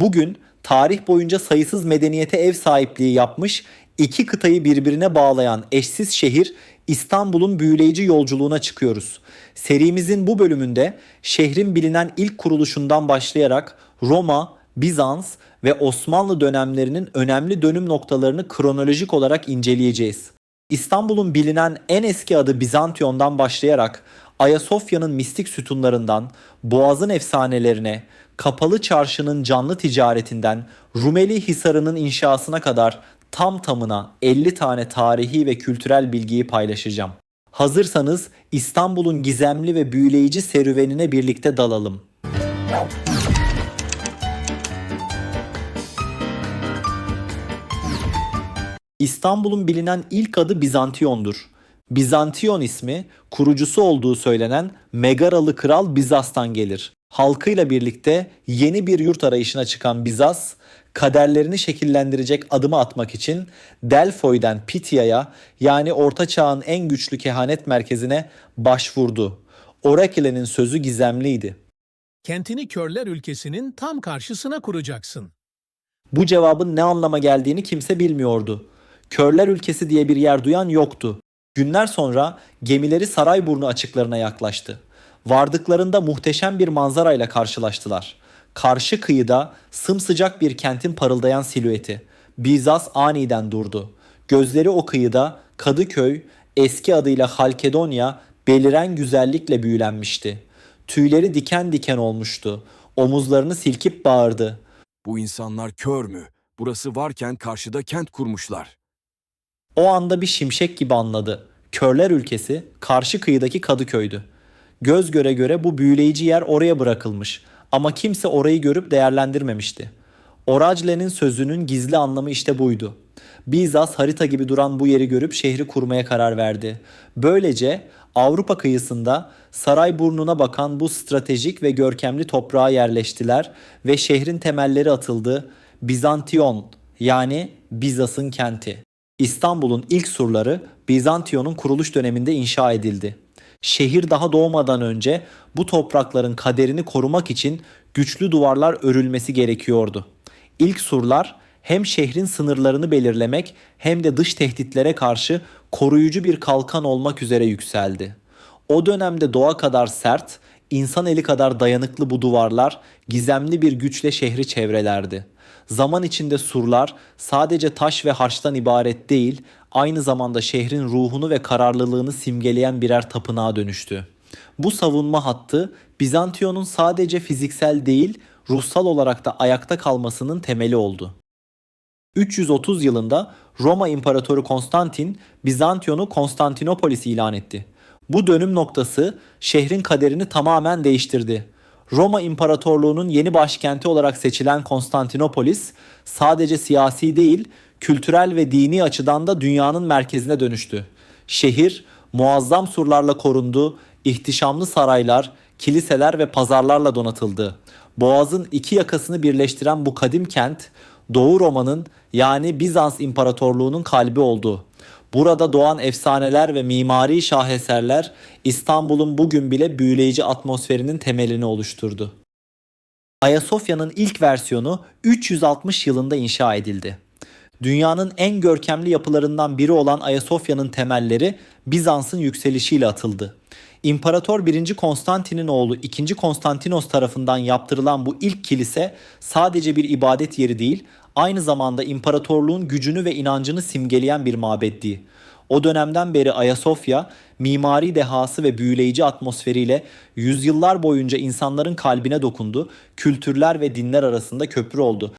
Bugün tarih boyunca sayısız medeniyete ev sahipliği yapmış, iki kıtayı birbirine bağlayan eşsiz şehir İstanbul'un büyüleyici yolculuğuna çıkıyoruz. Serimizin bu bölümünde şehrin bilinen ilk kuruluşundan başlayarak Roma, Bizans ve Osmanlı dönemlerinin önemli dönüm noktalarını kronolojik olarak inceleyeceğiz. İstanbul'un bilinen en eski adı Bizantyon'dan başlayarak Ayasofya'nın mistik sütunlarından, Boğaz'ın efsanelerine, Kapalı Çarşı'nın canlı ticaretinden, Rumeli Hisarı'nın inşasına kadar tam tamına 50 tane tarihi ve kültürel bilgiyi paylaşacağım. Hazırsanız İstanbul'un gizemli ve büyüleyici serüvenine birlikte dalalım. İstanbul'un bilinen ilk adı Bizantyon'dur. Bizantiyon ismi kurucusu olduğu söylenen Megaralı Kral Bizas'tan gelir. Halkıyla birlikte yeni bir yurt arayışına çıkan Bizas, kaderlerini şekillendirecek adımı atmak için Delfoy'den Pitya'ya, yani Orta Çağ'ın en güçlü kehanet merkezine başvurdu. Orakle'nin sözü gizemliydi. Kentini körler ülkesinin tam karşısına kuracaksın. Bu cevabın ne anlama geldiğini kimse bilmiyordu. Körler ülkesi diye bir yer duyan yoktu. Günler sonra gemileri Sarayburnu açıklarına yaklaştı. Vardıklarında muhteşem bir manzarayla karşılaştılar. Karşı kıyıda sımsıcak bir kentin parıldayan silüeti. Bizas aniden durdu. Gözleri o kıyıda Kadıköy, eski adıyla Halkedonya, beliren güzellikle büyülenmişti. Tüyleri diken diken olmuştu. Omuzlarını silkip bağırdı. Bu insanlar kör mü? Burası varken karşıda kent kurmuşlar. O anda bir şimşek gibi anladı. Körler ülkesi karşı kıyıdaki Kadıköy'dü. Göz göre göre bu büyüleyici yer oraya bırakılmış ama kimse orayı görüp değerlendirmemişti. Oracle'nin sözünün gizli anlamı işte buydu. Bizas harita gibi duran bu yeri görüp şehri kurmaya karar verdi. Böylece Avrupa kıyısında Sarayburnu'na bakan bu stratejik ve görkemli toprağa yerleştiler ve şehrin temelleri atıldı. Bizantiyon, yani Bizas'ın kenti. İstanbul'un ilk surları Bizantiyon'un kuruluş döneminde inşa edildi. Şehir daha doğmadan önce bu toprakların kaderini korumak için güçlü duvarlar örülmesi gerekiyordu. İlk surlar hem şehrin sınırlarını belirlemek hem de dış tehditlere karşı koruyucu bir kalkan olmak üzere yükseldi. O dönemde doğa kadar sert, insan eli kadar dayanıklı bu duvarlar gizemli bir güçle şehri çevrelerdi. Zaman içinde surlar sadece taş ve harçtan ibaret değil, aynı zamanda şehrin ruhunu ve kararlılığını simgeleyen birer tapınağa dönüştü. Bu savunma hattı Bizantiyon'un sadece fiziksel değil, ruhsal olarak da ayakta kalmasının temeli oldu. 330 yılında Roma İmparatoru Konstantin Bizantiyon'u Konstantinopolis ilan etti. Bu dönüm noktası şehrin kaderini tamamen değiştirdi. Roma İmparatorluğu'nun yeni başkenti olarak seçilen Konstantinopolis sadece siyasi değil, kültürel ve dini açıdan da dünyanın merkezine dönüştü. Şehir muazzam surlarla korundu, ihtişamlı saraylar, kiliseler ve pazarlarla donatıldı. Boğaz'ın iki yakasını birleştiren bu kadim kent, Doğu Roma'nın, yani Bizans İmparatorluğu'nun kalbi oldu. Burada doğan efsaneler ve mimari şaheserler İstanbul'un bugün bile büyüleyici atmosferinin temelini oluşturdu. Ayasofya'nın ilk versiyonu 360 yılında inşa edildi. Dünyanın en görkemli yapılarından biri olan Ayasofya'nın temelleri Bizans'ın yükselişiyle atıldı. İmparator 1. Konstantin'in oğlu 2. Konstantinos tarafından yaptırılan bu ilk kilise sadece bir ibadet yeri değil, aynı zamanda imparatorluğun gücünü ve inancını simgeleyen bir mabetti. O dönemden beri Ayasofya, mimari dehası ve büyüleyici atmosferiyle yüzyıllar boyunca insanların kalbine dokundu, kültürler ve dinler arasında köprü oldu.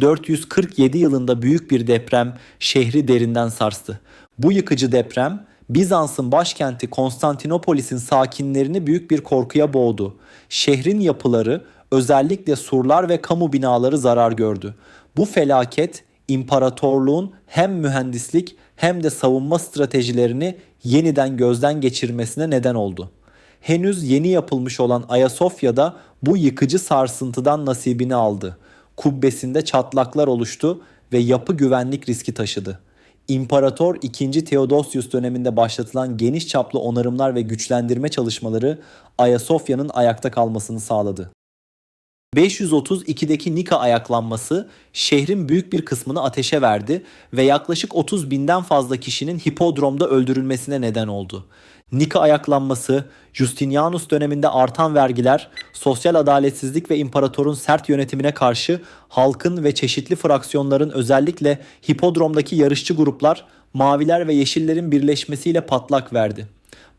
447 yılında büyük bir deprem şehri derinden sarstı. Bu yıkıcı deprem Bizans'ın başkenti Konstantinopolis'in sakinlerini büyük bir korkuya boğdu. Şehrin yapıları, özellikle surlar ve kamu binaları zarar gördü. Bu felaket imparatorluğun hem mühendislik hem de savunma stratejilerini yeniden gözden geçirmesine neden oldu. Henüz yeni yapılmış olan Ayasofya'da bu yıkıcı sarsıntıdan nasibini aldı. Kubbesinde çatlaklar oluştu ve yapı güvenlik riski taşıdı. İmparator II. Theodosius döneminde başlatılan geniş çaplı onarımlar ve güçlendirme çalışmaları Ayasofya'nın ayakta kalmasını sağladı. 532'deki Nika ayaklanması şehrin büyük bir kısmını ateşe verdi ve yaklaşık 30 binden fazla kişinin hipodromda öldürülmesine neden oldu. Nika ayaklanması, Justinianus döneminde artan vergiler, sosyal adaletsizlik ve imparatorun sert yönetimine karşı halkın ve çeşitli fraksiyonların, özellikle hipodromdaki yarışçı gruplar, maviler ve yeşillerin birleşmesiyle patlak verdi.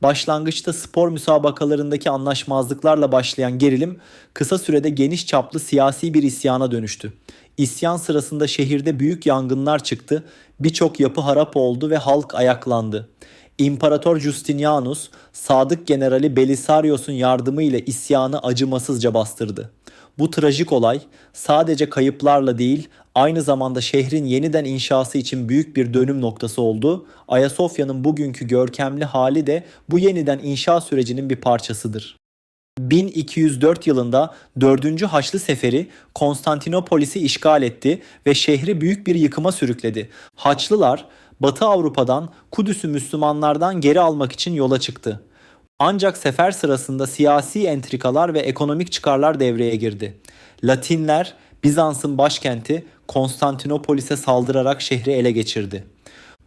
Başlangıçta spor müsabakalarındaki anlaşmazlıklarla başlayan gerilim kısa sürede geniş çaplı siyasi bir isyana dönüştü. İsyan sırasında şehirde büyük yangınlar çıktı, birçok yapı harap oldu ve halk ayaklandı. İmparator Justinianus, sadık generali Belisarius'un yardımıyla isyanı acımasızca bastırdı. Bu trajik olay sadece kayıplarla değil, aynı zamanda şehrin yeniden inşası için büyük bir dönüm noktası oldu. Ayasofya'nın bugünkü görkemli hali de bu yeniden inşa sürecinin bir parçasıdır. 1204 yılında 4. Haçlı Seferi Konstantinopolis'i işgal etti ve şehri büyük bir yıkıma sürükledi. Haçlılar Batı Avrupa'dan Kudüs'ü Müslümanlardan geri almak için yola çıktı. Ancak sefer sırasında siyasi entrikalar ve ekonomik çıkarlar devreye girdi. Latinler Bizans'ın başkenti Konstantinopolis'e saldırarak şehri ele geçirdi.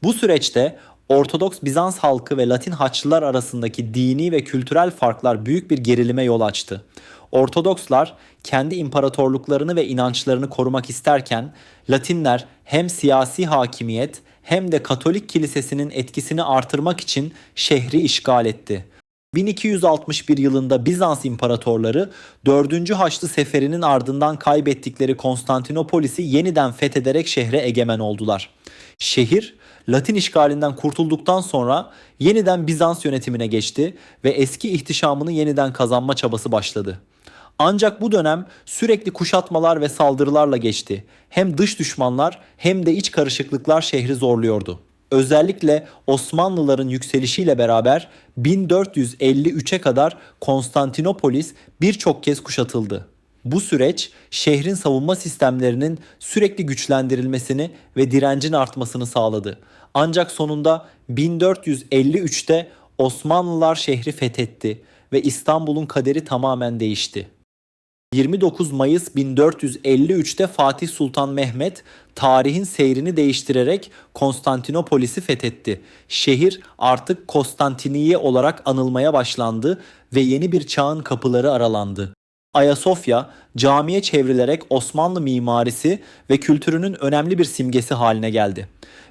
Bu süreçte Ortodoks Bizans halkı ve Latin Haçlılar arasındaki dini ve kültürel farklar büyük bir gerilime yol açtı. Ortodokslar kendi imparatorluklarını ve inançlarını korumak isterken Latinler hem siyasi hakimiyet hem de Katolik kilisesinin etkisini artırmak için şehri işgal etti. 1261 yılında Bizans imparatorları 4. Haçlı Seferi'nin ardından kaybettikleri Konstantinopolis'i yeniden fethederek şehre egemen oldular. Şehir Latin işgalinden kurtulduktan sonra yeniden Bizans yönetimine geçti ve eski ihtişamını yeniden kazanma çabası başladı. Ancak bu dönem sürekli kuşatmalar ve saldırılarla geçti. Hem dış düşmanlar hem de iç karışıklıklar şehri zorluyordu. Özellikle Osmanlıların yükselişiyle beraber 1453'e kadar Konstantinopolis birçok kez kuşatıldı. Bu süreç şehrin savunma sistemlerinin sürekli güçlendirilmesini ve direncin artmasını sağladı. Ancak sonunda 1453'te Osmanlılar şehri fethetti ve İstanbul'un kaderi tamamen değişti. 29 Mayıs 1453'te Fatih Sultan Mehmet tarihin seyrini değiştirerek Konstantinopolis'i fethetti. Şehir artık Konstantiniye olarak anılmaya başlandı ve yeni bir çağın kapıları aralandı. Ayasofya camiye çevrilerek Osmanlı mimarisi ve kültürünün önemli bir simgesi haline geldi.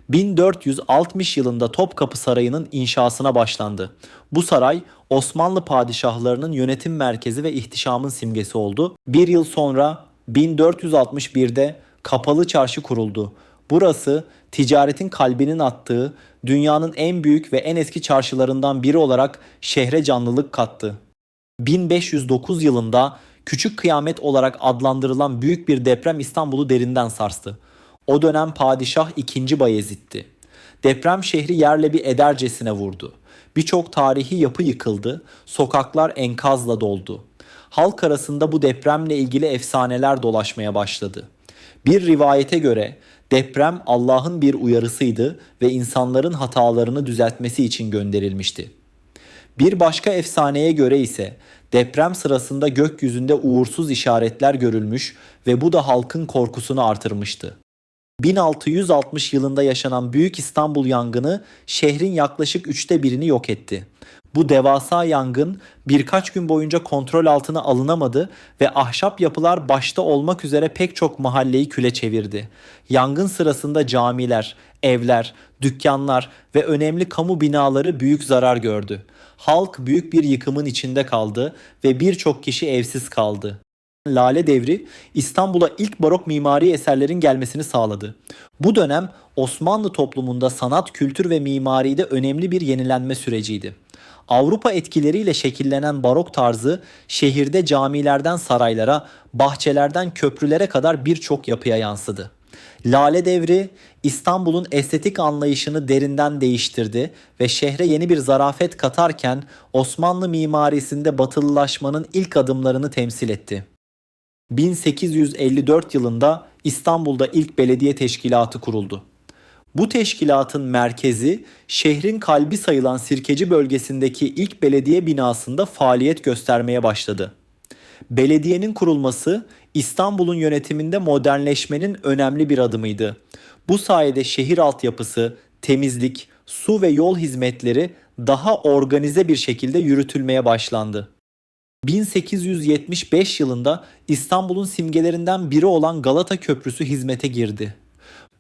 1460 yılında Topkapı Sarayı'nın inşasına başlandı. Bu saray Osmanlı padişahlarının yönetim merkezi ve ihtişamın simgesi oldu. Bir yıl sonra 1461'de Kapalı Çarşı kuruldu. Burası ticaretin kalbinin attığı dünyanın en büyük ve en eski çarşılarından biri olarak şehre canlılık kattı. 1509 yılında Küçük Kıyamet olarak adlandırılan büyük bir deprem İstanbul'u derinden sarstı. O dönem padişah 2. Bayezid'ti. Deprem şehri yerle bir edercesine vurdu. Birçok tarihi yapı yıkıldı, sokaklar enkazla doldu. Halk arasında bu depremle ilgili efsaneler dolaşmaya başladı. Bir rivayete göre deprem Allah'ın bir uyarısıydı ve insanların hatalarını düzeltmesi için gönderilmişti. Bir başka efsaneye göre ise deprem sırasında gökyüzünde uğursuz işaretler görülmüş ve bu da halkın korkusunu artırmıştı. 1660 yılında yaşanan Büyük İstanbul yangını şehrin yaklaşık 1/3'ünü yok etti. Bu devasa yangın birkaç gün boyunca kontrol altına alınamadı ve ahşap yapılar başta olmak üzere pek çok mahalleyi küle çevirdi. Yangın sırasında camiler, evler, dükkanlar ve önemli kamu binaları büyük zarar gördü. Halk büyük bir yıkımın içinde kaldı ve birçok kişi evsiz kaldı. Lale Devri İstanbul'a ilk barok mimari eserlerin gelmesini sağladı. Bu dönem Osmanlı toplumunda sanat, kültür ve mimaride önemli bir yenilenme süreciydi. Avrupa etkileriyle şekillenen barok tarzı şehirde camilerden saraylara, bahçelerden köprülere kadar birçok yapıya yansıdı. Lale Devri İstanbul'un estetik anlayışını derinden değiştirdi ve şehre yeni bir zarafet katarken Osmanlı mimarisinde batılılaşmanın ilk adımlarını temsil etti. 1854 yılında İstanbul'da ilk belediye teşkilatı kuruldu. Bu teşkilatın merkezi şehrin kalbi sayılan Sirkeci bölgesindeki ilk belediye binasında faaliyet göstermeye başladı. Belediyenin kurulması İstanbul'un yönetiminde modernleşmenin önemli bir adımıydı. Bu sayede şehir altyapısı, temizlik, su ve yol hizmetleri daha organize bir şekilde yürütülmeye başlandı. 1875 yılında İstanbul'un simgelerinden biri olan Galata Köprüsü hizmete girdi.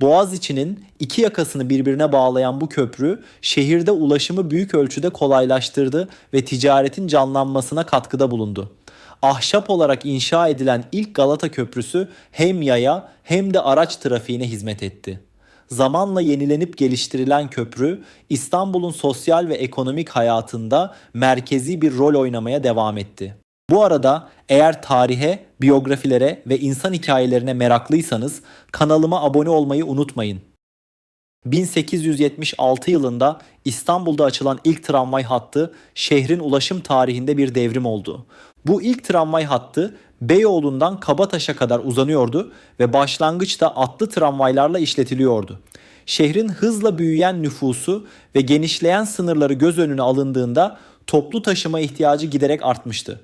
Boğaziçi'nin iki yakasını birbirine bağlayan bu köprü şehirde ulaşımı büyük ölçüde kolaylaştırdı ve ticaretin canlanmasına katkıda bulundu. Ahşap olarak inşa edilen ilk Galata Köprüsü hem yaya hem de araç trafiğine hizmet etti. Zamanla yenilenip geliştirilen köprü İstanbul'un sosyal ve ekonomik hayatında merkezi bir rol oynamaya devam etti. Bu arada eğer tarihe, biyografilere ve insan hikayelerine meraklıysanız kanalıma abone olmayı unutmayın. 1876 yılında İstanbul'da açılan ilk tramvay hattı şehrin ulaşım tarihinde bir devrim oldu. Bu ilk tramvay hattı Beyoğlu'ndan Kabataş'a kadar uzanıyordu ve başlangıçta atlı tramvaylarla işletiliyordu. Şehrin hızla büyüyen nüfusu ve genişleyen sınırları göz önüne alındığında toplu taşıma ihtiyacı giderek artmıştı.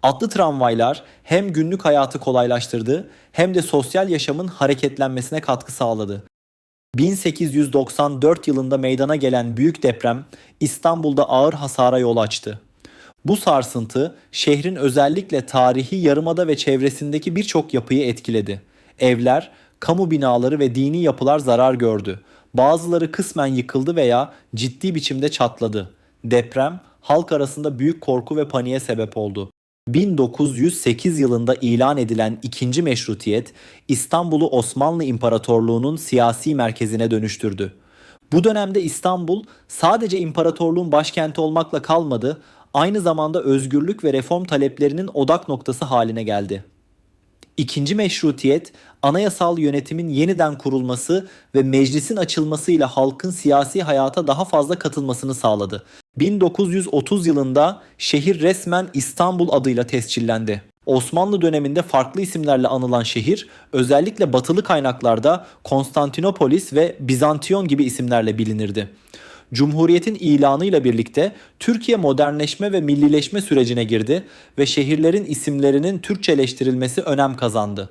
Atlı tramvaylar hem günlük hayatı kolaylaştırdı hem de sosyal yaşamın hareketlenmesine katkı sağladı. 1894 yılında meydana gelen büyük deprem İstanbul'da ağır hasara yol açtı. Bu sarsıntı şehrin özellikle tarihi yarımada ve çevresindeki birçok yapıyı etkiledi. Evler, kamu binaları ve dini yapılar zarar gördü. Bazıları kısmen yıkıldı veya ciddi biçimde çatladı. Deprem halk arasında büyük korku ve paniğe sebep oldu. 1908 yılında ilan edilen ikinci Meşrutiyet, İstanbul'u Osmanlı İmparatorluğu'nun siyasi merkezine dönüştürdü. Bu dönemde İstanbul sadece imparatorluğun başkenti olmakla kalmadı, aynı zamanda özgürlük ve reform taleplerinin odak noktası haline geldi. İkinci Meşrutiyet, anayasal yönetimin yeniden kurulması ve meclisin açılmasıyla halkın siyasi hayata daha fazla katılmasını sağladı. 1930 yılında şehir resmen İstanbul adıyla tescillendi. Osmanlı döneminde farklı isimlerle anılan şehir, özellikle batılı kaynaklarda Konstantinopolis ve Bizantiyon gibi isimlerle bilinirdi. Cumhuriyetin ilanıyla birlikte Türkiye modernleşme ve millileşme sürecine girdi ve şehirlerin isimlerinin Türkçeleştirilmesi önem kazandı.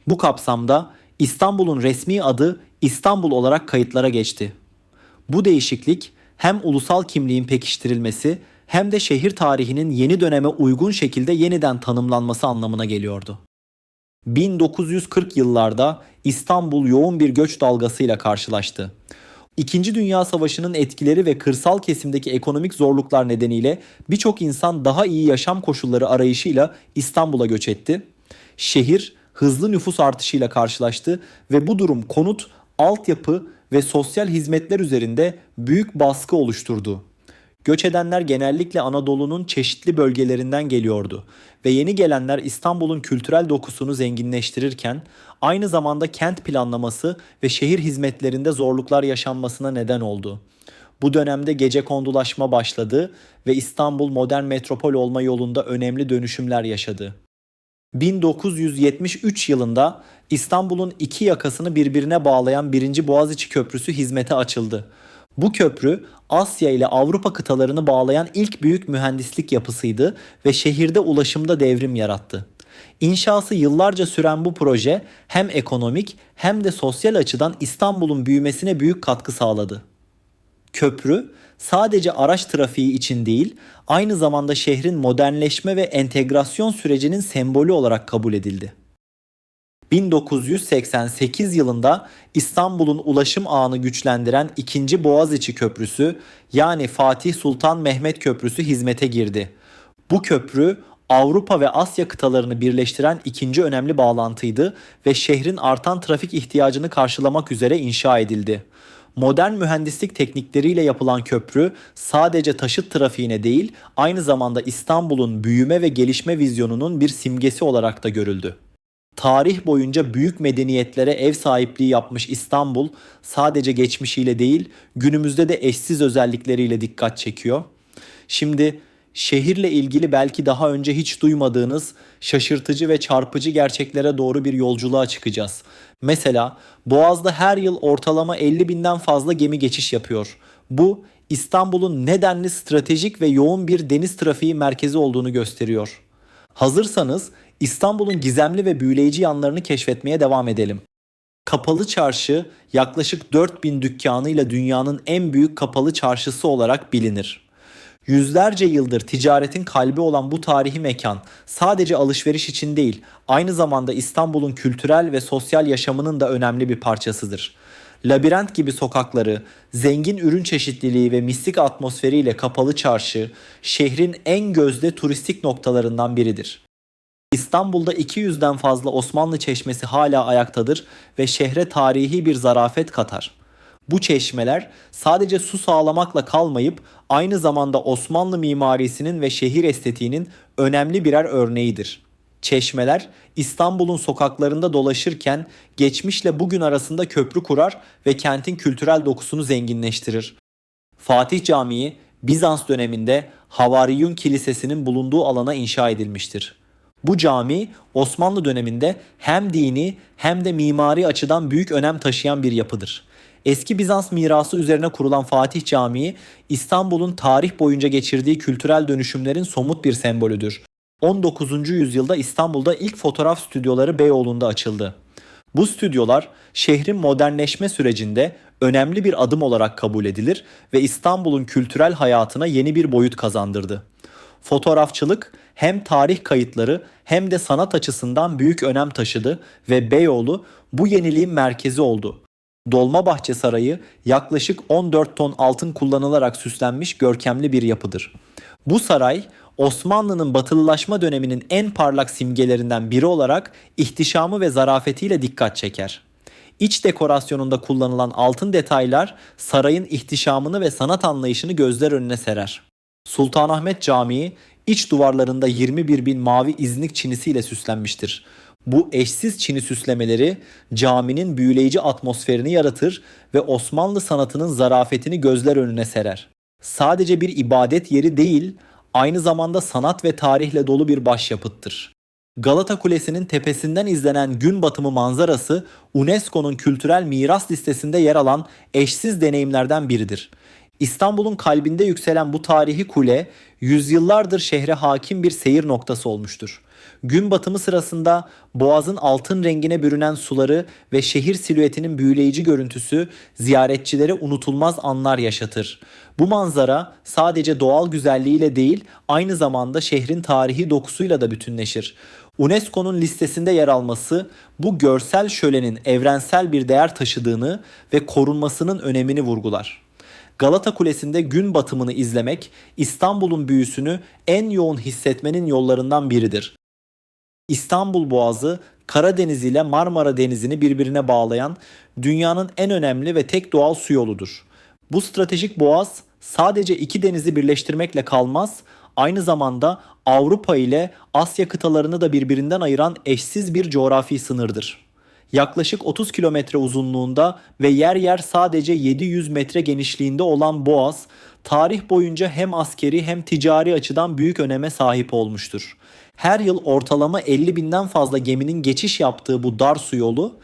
Bu kapsamda İstanbul'un resmi adı İstanbul olarak kayıtlara geçti. Bu değişiklik hem ulusal kimliğin pekiştirilmesi hem de şehir tarihinin yeni döneme uygun şekilde yeniden tanımlanması anlamına geliyordu. 1940 yıllarda İstanbul yoğun bir göç dalgasıyla karşılaştı. İkinci Dünya Savaşı'nın etkileri ve kırsal kesimdeki ekonomik zorluklar nedeniyle birçok insan daha iyi yaşam koşulları arayışıyla İstanbul'a göç etti. Şehir hızlı nüfus artışıyla karşılaştı ve bu durum konut, altyapı ve sosyal hizmetler üzerinde büyük baskı oluşturdu. Göç edenler genellikle Anadolu'nun çeşitli bölgelerinden geliyordu ve yeni gelenler İstanbul'un kültürel dokusunu zenginleştirirken aynı zamanda kent planlaması ve şehir hizmetlerinde zorluklar yaşanmasına neden oldu. Bu dönemde gecekondulaşma başladı ve İstanbul modern metropol olma yolunda önemli dönüşümler yaşadı. 1973 yılında İstanbul'un iki yakasını birbirine bağlayan 1. Boğaziçi Köprüsü hizmete açıldı. Bu köprü Asya ile Avrupa kıtalarını bağlayan ilk büyük mühendislik yapısıydı ve şehirde ulaşımda devrim yarattı. İnşası yıllarca süren bu proje hem ekonomik hem de sosyal açıdan İstanbul'un büyümesine büyük katkı sağladı. Köprü sadece araç trafiği için değil, aynı zamanda şehrin modernleşme ve entegrasyon sürecinin sembolü olarak kabul edildi. 1988 yılında İstanbul'un ulaşım ağını güçlendiren 2. Boğaziçi Köprüsü yani Fatih Sultan Mehmet Köprüsü hizmete girdi. Bu köprü Avrupa ve Asya kıtalarını birleştiren ikinci önemli bağlantıydı ve şehrin artan trafik ihtiyacını karşılamak üzere inşa edildi. Modern mühendislik teknikleriyle yapılan köprü sadece taşıt trafiğine değil, aynı zamanda İstanbul'un büyüme ve gelişme vizyonunun bir simgesi olarak da görüldü. Tarih boyunca büyük medeniyetlere ev sahipliği yapmış İstanbul sadece geçmişiyle değil, günümüzde de eşsiz özellikleriyle dikkat çekiyor. Şimdi şehirle ilgili belki daha önce hiç duymadığınız şaşırtıcı ve çarpıcı gerçeklere doğru bir yolculuğa çıkacağız. Mesela Boğaz'da her yıl ortalama 50 binden fazla gemi geçiş yapıyor. Bu İstanbul'un nedenli stratejik ve yoğun bir deniz trafiği merkezi olduğunu gösteriyor. Hazırsanız İstanbul'un gizemli ve büyüleyici yanlarını keşfetmeye devam edelim. Kapalı Çarşı yaklaşık 4000 dükkanıyla dünyanın en büyük kapalı çarşısı olarak bilinir. Yüzlerce yıldır ticaretin kalbi olan bu tarihi mekan sadece alışveriş için değil, aynı zamanda İstanbul'un kültürel ve sosyal yaşamının da önemli bir parçasıdır. Labirent gibi sokakları, zengin ürün çeşitliliği ve mistik atmosferiyle Kapalı Çarşı, şehrin en gözde turistik noktalarından biridir. İstanbul'da 200'den fazla Osmanlı çeşmesi hala ayaktadır ve şehre tarihi bir zarafet katar. Bu çeşmeler sadece su sağlamakla kalmayıp aynı zamanda Osmanlı mimarisinin ve şehir estetiğinin önemli birer örneğidir. Çeşmeler İstanbul'un sokaklarında dolaşırken geçmişle bugün arasında köprü kurar ve kentin kültürel dokusunu zenginleştirir. Fatih Camii Bizans döneminde Havariyun Kilisesi'nin bulunduğu alana inşa edilmiştir. Bu cami Osmanlı döneminde hem dini hem de mimari açıdan büyük önem taşıyan bir yapıdır. Eski Bizans mirası üzerine kurulan Fatih Camii, İstanbul'un tarih boyunca geçirdiği kültürel dönüşümlerin somut bir sembolüdür. 19. yüzyılda İstanbul'da ilk fotoğraf stüdyoları Beyoğlu'nda açıldı. Bu stüdyolar şehrin modernleşme sürecinde önemli bir adım olarak kabul edilir ve İstanbul'un kültürel hayatına yeni bir boyut kazandırdı. Fotoğrafçılık hem tarih kayıtları hem de sanat açısından büyük önem taşıdı ve Beyoğlu bu yeniliğin merkezi oldu. Dolmabahçe Sarayı yaklaşık 14 ton altın kullanılarak süslenmiş görkemli bir yapıdır. Bu saray Osmanlı'nın batılılaşma döneminin en parlak simgelerinden biri olarak ihtişamı ve zarafetiyle dikkat çeker. İç dekorasyonunda kullanılan altın detaylar sarayın ihtişamını ve sanat anlayışını gözler önüne serer. Sultanahmet Camii iç duvarlarında 21 bin mavi iznik çinisiyle süslenmiştir. Bu eşsiz çini süslemeleri caminin büyüleyici atmosferini yaratır ve Osmanlı sanatının zarafetini gözler önüne serer. Sadece bir ibadet yeri değil, aynı zamanda sanat ve tarihle dolu bir başyapıttır. Galata Kulesi'nin tepesinden izlenen gün batımı manzarası UNESCO'nun kültürel miras listesinde yer alan eşsiz deneyimlerden biridir. İstanbul'un kalbinde yükselen bu tarihi kule, yüzyıllardır şehre hakim bir seyir noktası olmuştur. Gün batımı sırasında boğazın altın rengine bürünen suları ve şehir silüetinin büyüleyici görüntüsü ziyaretçilere unutulmaz anlar yaşatır. Bu manzara sadece doğal güzelliğiyle değil, aynı zamanda şehrin tarihi dokusuyla da bütünleşir. UNESCO'nun listesinde yer alması bu görsel şölenin evrensel bir değer taşıdığını ve korunmasının önemini vurgular. Galata Kulesi'nde gün batımını izlemek, İstanbul'un büyüsünü en yoğun hissetmenin yollarından biridir. İstanbul Boğazı, Karadeniz ile Marmara Denizi'ni birbirine bağlayan dünyanın en önemli ve tek doğal su yoludur. Bu stratejik boğaz sadece iki denizi birleştirmekle kalmaz, aynı zamanda Avrupa ile Asya kıtalarını da birbirinden ayıran eşsiz bir coğrafi sınırdır. Yaklaşık 30 kilometre uzunluğunda ve yer yer sadece 700 metre genişliğinde olan Boğaz, tarih boyunca hem askeri hem ticari açıdan büyük öneme sahip olmuştur. Her yıl ortalama 50 binden fazla geminin geçiş yaptığı bu dar su yolu,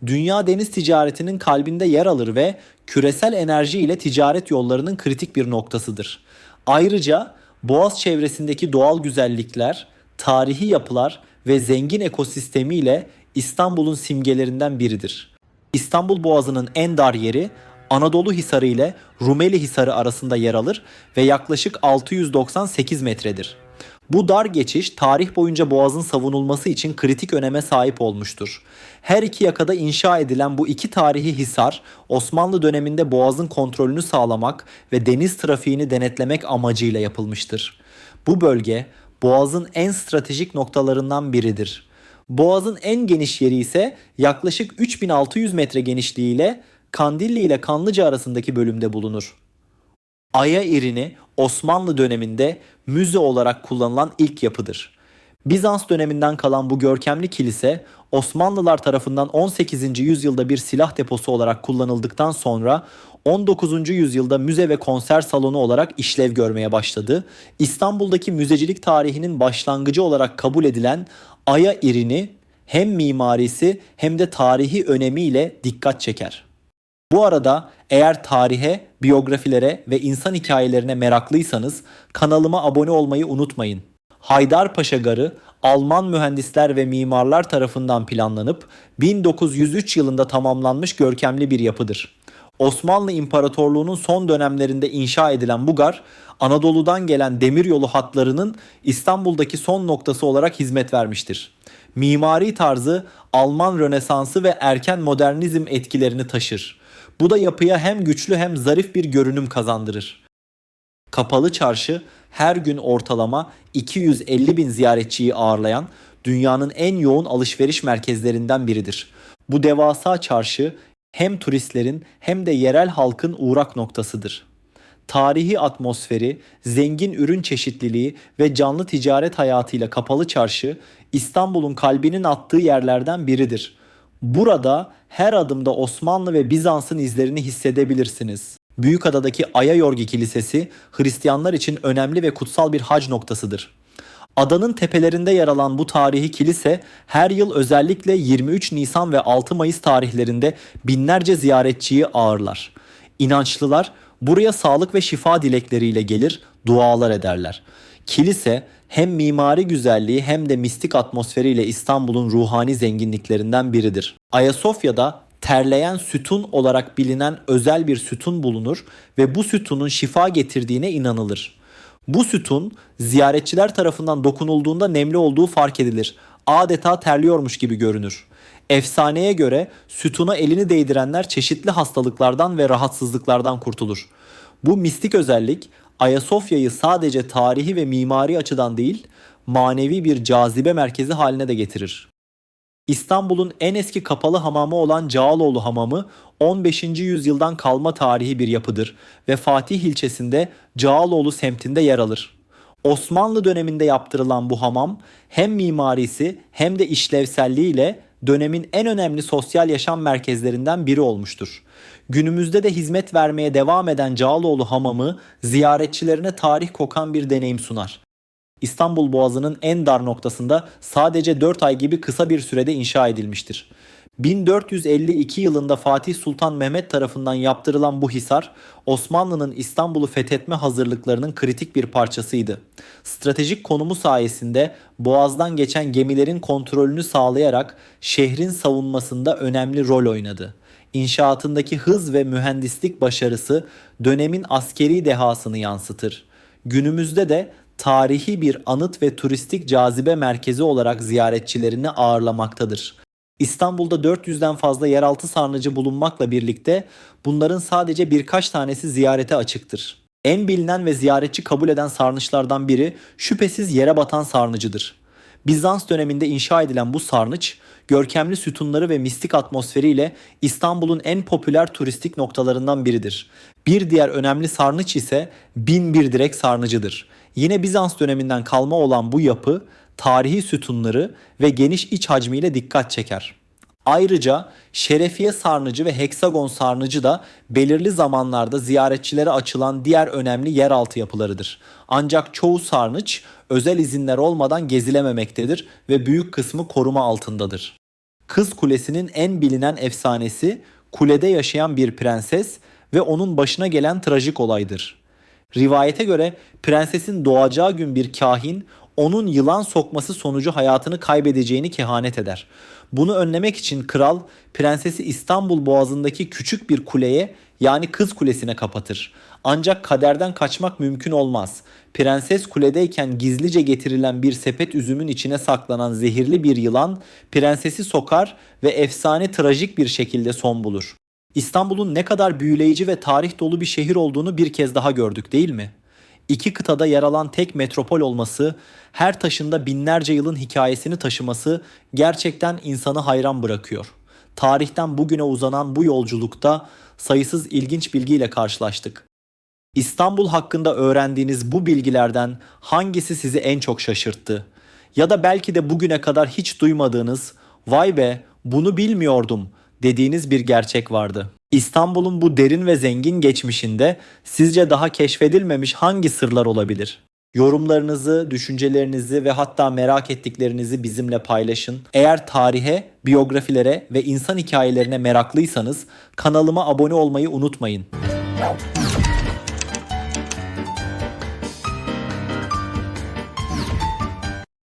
dünya deniz ticaretinin kalbinde yer alır ve küresel enerji ile ticaret yollarının kritik bir noktasıdır. Ayrıca Boğaz çevresindeki doğal güzellikler, tarihi yapılar ve zengin ekosistemiyle İstanbul'un simgelerinden biridir. İstanbul Boğazı'nın en dar yeri Anadolu Hisarı ile Rumeli Hisarı arasında yer alır ve yaklaşık 698 metredir. Bu dar geçiş tarih boyunca Boğaz'ın savunulması için kritik öneme sahip olmuştur. Her iki yakada inşa edilen bu iki tarihi hisar, Osmanlı döneminde Boğaz'ın kontrolünü sağlamak ve deniz trafiğini denetlemek amacıyla yapılmıştır. Bu bölge Boğaz'ın en stratejik noktalarından biridir. Boğaz'ın en geniş yeri ise yaklaşık 3600 metre genişliğiyle Kandilli ile Kanlıca arasındaki bölümde bulunur. Aya İrini Osmanlı döneminde müze olarak kullanılan ilk yapıdır. Bizans döneminden kalan bu görkemli kilise Osmanlılar tarafından 18. yüzyılda bir silah deposu olarak kullanıldıktan sonra 19. yüzyılda müze ve konser salonu olarak işlev görmeye başladı. İstanbul'daki müzecilik tarihinin başlangıcı olarak kabul edilen Aya İrini hem mimarisi hem de tarihi önemiyle dikkat çeker. Bu arada eğer tarihe, biyografilere ve insan hikayelerine meraklıysanız kanalıma abone olmayı unutmayın. Haydarpaşa Garı Alman mühendisler ve mimarlar tarafından planlanıp 1903 yılında tamamlanmış görkemli bir yapıdır. Osmanlı İmparatorluğu'nun son dönemlerinde inşa edilen bu gar, Anadolu'dan gelen demiryolu hatlarının İstanbul'daki son noktası olarak hizmet vermiştir. Mimari tarzı Alman Rönesansı ve erken modernizm etkilerini taşır. Bu da yapıya hem güçlü hem zarif bir görünüm kazandırır. Kapalı Çarşı her gün ortalama 250 bin ziyaretçiyi ağırlayan dünyanın en yoğun alışveriş merkezlerinden biridir. Bu devasa çarşı hem turistlerin hem de yerel halkın uğrak noktasıdır. Tarihi atmosferi, zengin ürün çeşitliliği ve canlı ticaret hayatıyla Kapalı Çarşı İstanbul'un kalbinin attığı yerlerden biridir. Burada her adımda Osmanlı ve Bizans'ın izlerini hissedebilirsiniz. Büyükada'daki Ayayorgi Kilisesi Hristiyanlar için önemli ve kutsal bir hac noktasıdır. Adanın tepelerinde yer alan bu tarihi kilise her yıl özellikle 23 Nisan ve 6 Mayıs tarihlerinde binlerce ziyaretçiyi ağırlar. İnançlılar buraya sağlık ve şifa dilekleriyle gelir, dualar ederler. Kilise hem mimari güzelliği hem de mistik atmosferiyle İstanbul'un ruhani zenginliklerinden biridir. Ayasofya'da terleyen sütun olarak bilinen özel bir sütun bulunur ve bu sütunun şifa getirdiğine inanılır. Bu sütun ziyaretçiler tarafından dokunulduğunda nemli olduğu fark edilir. Adeta terliyormuş gibi görünür. Efsaneye göre sütuna elini değdirenler çeşitli hastalıklardan ve rahatsızlıklardan kurtulur. Bu mistik özellik Ayasofya'yı sadece tarihi ve mimari açıdan değil, manevi bir cazibe merkezi haline de getirir. İstanbul'un en eski kapalı hamamı olan Cağaloğlu Hamamı 15. yüzyıldan kalma tarihi bir yapıdır ve Fatih ilçesinde Cağaloğlu semtinde yer alır. Osmanlı döneminde yaptırılan bu hamam hem mimarisi hem de işlevselliğiyle dönemin en önemli sosyal yaşam merkezlerinden biri olmuştur. Günümüzde de hizmet vermeye devam eden Cağaloğlu Hamamı ziyaretçilerine tarih kokan bir deneyim sunar. İstanbul Boğazı'nın en dar noktasında sadece 4 ay gibi kısa bir sürede inşa edilmiştir. 1452 yılında Fatih Sultan Mehmet tarafından yaptırılan bu hisar, Osmanlı'nın İstanbul'u fethetme hazırlıklarının kritik bir parçasıydı. Stratejik konumu sayesinde Boğaz'dan geçen gemilerin kontrolünü sağlayarak şehrin savunmasında önemli rol oynadı. İnşaatındaki hız ve mühendislik başarısı dönemin askeri dehasını yansıtır. Günümüzde de tarihi bir anıt ve turistik cazibe merkezi olarak ziyaretçilerini ağırlamaktadır. İstanbul'da 400'den fazla yeraltı sarnıcı bulunmakla birlikte bunların sadece birkaç tanesi ziyarete açıktır. En bilinen ve ziyaretçi kabul eden sarnıçlardan biri şüphesiz yere batan sarnıcıdır. Bizans döneminde inşa edilen bu sarnıç, görkemli sütunları ve mistik atmosferiyle İstanbul'un en popüler turistik noktalarından biridir. Bir diğer önemli sarnıç ise Binbir Direk Sarnıcıdır. Yine Bizans döneminden kalma olan bu yapı, tarihi sütunları ve geniş iç hacmiyle dikkat çeker. Ayrıca Şerefiye Sarnıcı ve Heksagon Sarnıcı da belirli zamanlarda ziyaretçilere açılan diğer önemli yeraltı yapılarıdır. Ancak çoğu sarnıç özel izinler olmadan gezilememektedir ve büyük kısmı koruma altındadır. Kız Kulesi'nin en bilinen efsanesi kulede yaşayan bir prenses ve onun başına gelen trajik olaydır. Rivayete göre prensesin doğacağı gün bir kahin onun yılan sokması sonucu hayatını kaybedeceğini kehanet eder. Bunu önlemek için kral prensesi İstanbul Boğazı'ndaki küçük bir kuleye, yani Kız Kulesi'ne kapatır. Ancak kaderden kaçmak mümkün olmaz. Prenses kuledeyken gizlice getirilen bir sepet üzümün içine saklanan zehirli bir yılan prensesi sokar ve efsane trajik bir şekilde son bulur. İstanbul'un ne kadar büyüleyici ve tarih dolu bir şehir olduğunu bir kez daha gördük, değil mi? İki kıtada yer alan tek metropol olması, her taşında binlerce yılın hikayesini taşıması gerçekten insanı hayran bırakıyor. Tarihten bugüne uzanan bu yolculukta sayısız ilginç bilgiyle karşılaştık. İstanbul hakkında öğrendiğiniz bu bilgilerden hangisi sizi en çok şaşırttı? Ya da belki de bugüne kadar hiç duymadığınız, "Vay be, bunu bilmiyordum" dediğiniz bir gerçek vardı. İstanbul'un bu derin ve zengin geçmişinde sizce daha keşfedilmemiş hangi sırlar olabilir? Yorumlarınızı, düşüncelerinizi ve hatta merak ettiklerinizi bizimle paylaşın. Eğer tarihe, biyografilere ve insan hikayelerine meraklıysanız kanalıma abone olmayı unutmayın.